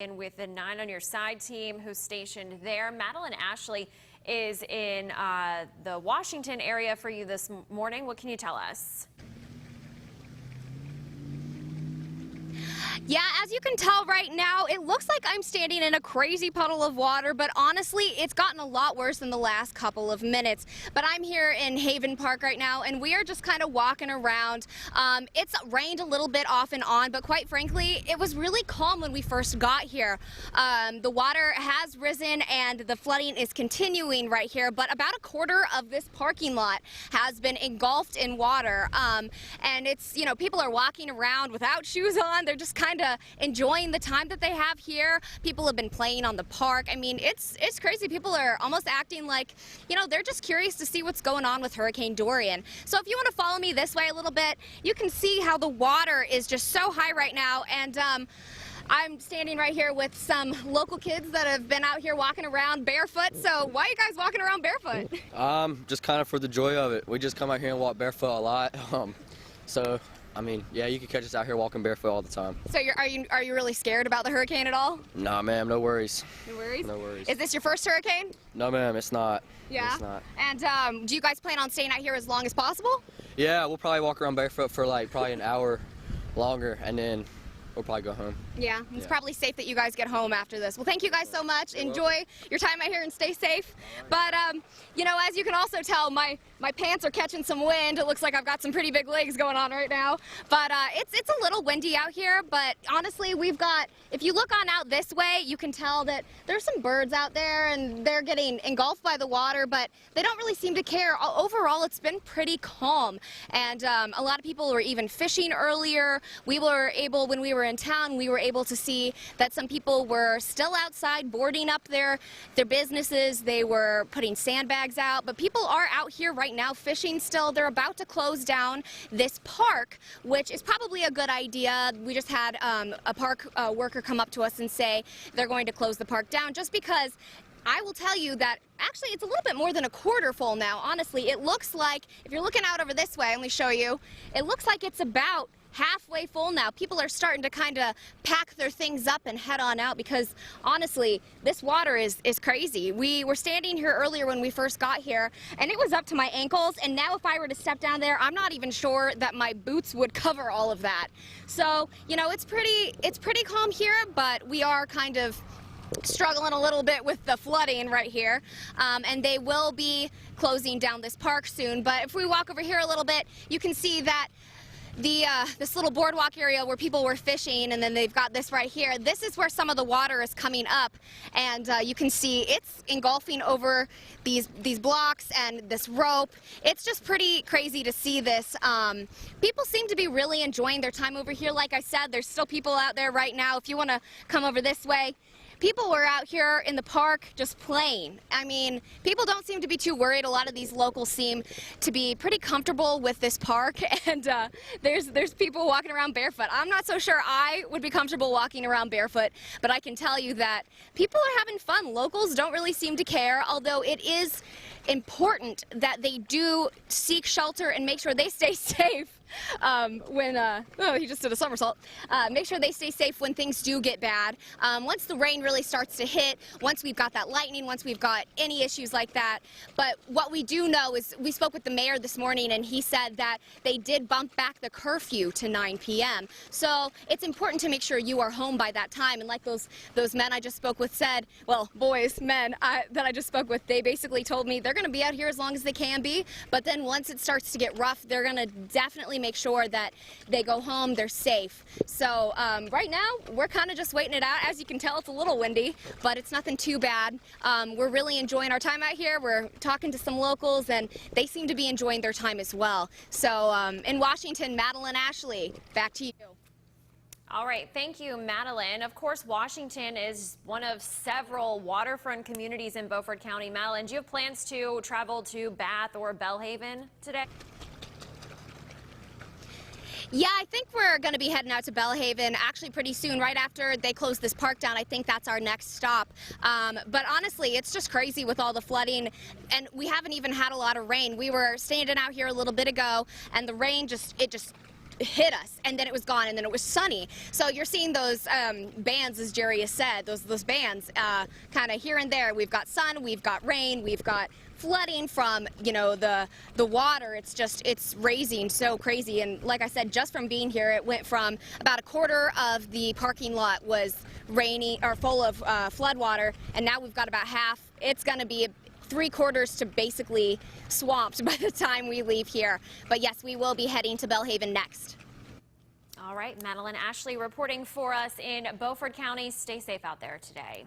And with the 9 on your side team who's stationed there, Madeline Ashley is in the Washington area for you this morning. What can you tell us? Yeah, as you can tell right now, it looks like I'm standing in a crazy puddle of water, but honestly, it's gotten a lot worse in the last couple of minutes. But I'm here in Haven Park right now, and we are just kind of walking around. It's rained a little bit off and on, but quite frankly, it was really calm when we first got here. The water has risen, and the flooding is continuing right here, but about a quarter of this parking lot has been engulfed in water. And it's, you know, people are walking around without shoes on. They're just kind of enjoying the time that they have here. People have been playing on the park. I mean, it's crazy. People are almost acting like, you know, they're just curious to see what's going on with Hurricane Dorian. So if you want to follow me this way a little bit, you can see how the water is just so high right now. And I'm standing right here with some local kids that have been out here walking around barefoot. So why are you guys walking around barefoot? Just kind of for the joy of it. We just come out here and walk barefoot a lot. So I mean, yeah, you can catch us out here walking barefoot all the time. So are you really scared about the hurricane at all? Nah, ma'am, no worries. No worries? No worries. Is this your first hurricane? No, ma'am, it's not. Yeah? It's not. And do you guys plan on staying out here as long as possible? Yeah, we'll probably walk around barefoot for like probably an hour longer, and then we'll probably go home. Yeah, it's probably safe that you guys get home after this. Well, thank you guys so much. Enjoy your time out here and stay safe. But, you know, as you can also tell, my pants are catching some wind. It looks like I've got some pretty big legs going on right now. But it's a little windy out here, but honestly, we've got, if you look on out this way, you can tell that there's some birds out there and they're getting engulfed by the water, but they don't really seem to care. Overall, it's been pretty calm. And a lot of people were even fishing earlier. We were able, when we were in town, we were able to see that some people were still outside boarding up their businesses. They were putting sandbags out, but people are out here right now fishing still. They're about to close down this park, which is probably a good idea. We just had a park worker come up to us and say they're going to close the park down, just because I will tell you that actually it's a little bit more than a quarter full now. Honestly, it looks like, if you're looking out over this way, let me show you, it looks like it's about halfway full now. People are starting to kind of pack their things up and head on out, because honestly, this water is crazy. We were standing here earlier when we first got here, and it was up to my ankles, and now if I were to step down there, I'm not even sure that my boots would cover all of that. So, you know, it's pretty calm here, but we are kind of struggling a little bit with the flooding right here, and they will be closing down this park soon. But if we walk over here a little bit, you can see that this little boardwalk area where people were fishing, and then they've got this right here. This is where some of the water is coming up, and you can see it's engulfing over these blocks and this rope. It's just pretty crazy to see this. People seem to be really enjoying their time over here. Like I said, there's still people out there right now. If you want to come over this way, people were out here in the park just playing. I mean, people don't seem to be too worried. A lot of these locals seem to be pretty comfortable with this park, and there's people walking around barefoot. I'm not so sure I would be comfortable walking around barefoot, but I can tell you that people are having fun. Locals don't really seem to care, although it is important that they do seek shelter and make sure they stay safe. Oh, he just did a somersault. Make sure they stay safe when things do get bad. Once the rain really starts to hit, once we've got that lightning, once we've got any issues like that. But what we do know is, we spoke with the mayor this morning, and he said that they did bump back the curfew to 9 p.m. So it's important to make sure you are home by that time. And like those men I just spoke with said, well, men that I just spoke with, they basically told me they're going to be out here as long as they can be. But then once it starts to get rough, they're going to definitely make sure that they go home, they're safe. So right now, we're kind of just waiting it out. As you can tell, it's a little windy, but it's nothing too bad. We're really enjoying our time out here. We're talking to some locals, and they seem to be enjoying their time as well. So in Washington, Madeline Ashley, back to you. All right, thank you, Madeline. Of course, Washington is one of several waterfront communities in Beaufort County. Madeline, do you have plans to travel to Bath or Belhaven today? Yeah, I think we're going to be heading out to Belhaven actually pretty soon, right after they close this park down. I think that's our next stop. But honestly, it's just crazy with all the flooding, and we haven't even had a lot of rain. We were standing out here a little bit ago, and the rain just hit us, and then it was gone, and then it was sunny. So you're seeing those bands, as Jerry has said, those bands kind of here and there. We've got sun, we've got rain, we've got flooding from, you know, the water. It's raising so crazy. And like I said, just from being here, it went from about a quarter of the parking lot was rainy or full of flood water, and now we've got about half. It's going to be 3/4 to basically swamped by the time we leave here. But yes, we will be heading to Belhaven next. All right, Madeline Ashley reporting for us in Beaufort County. Stay safe out there today.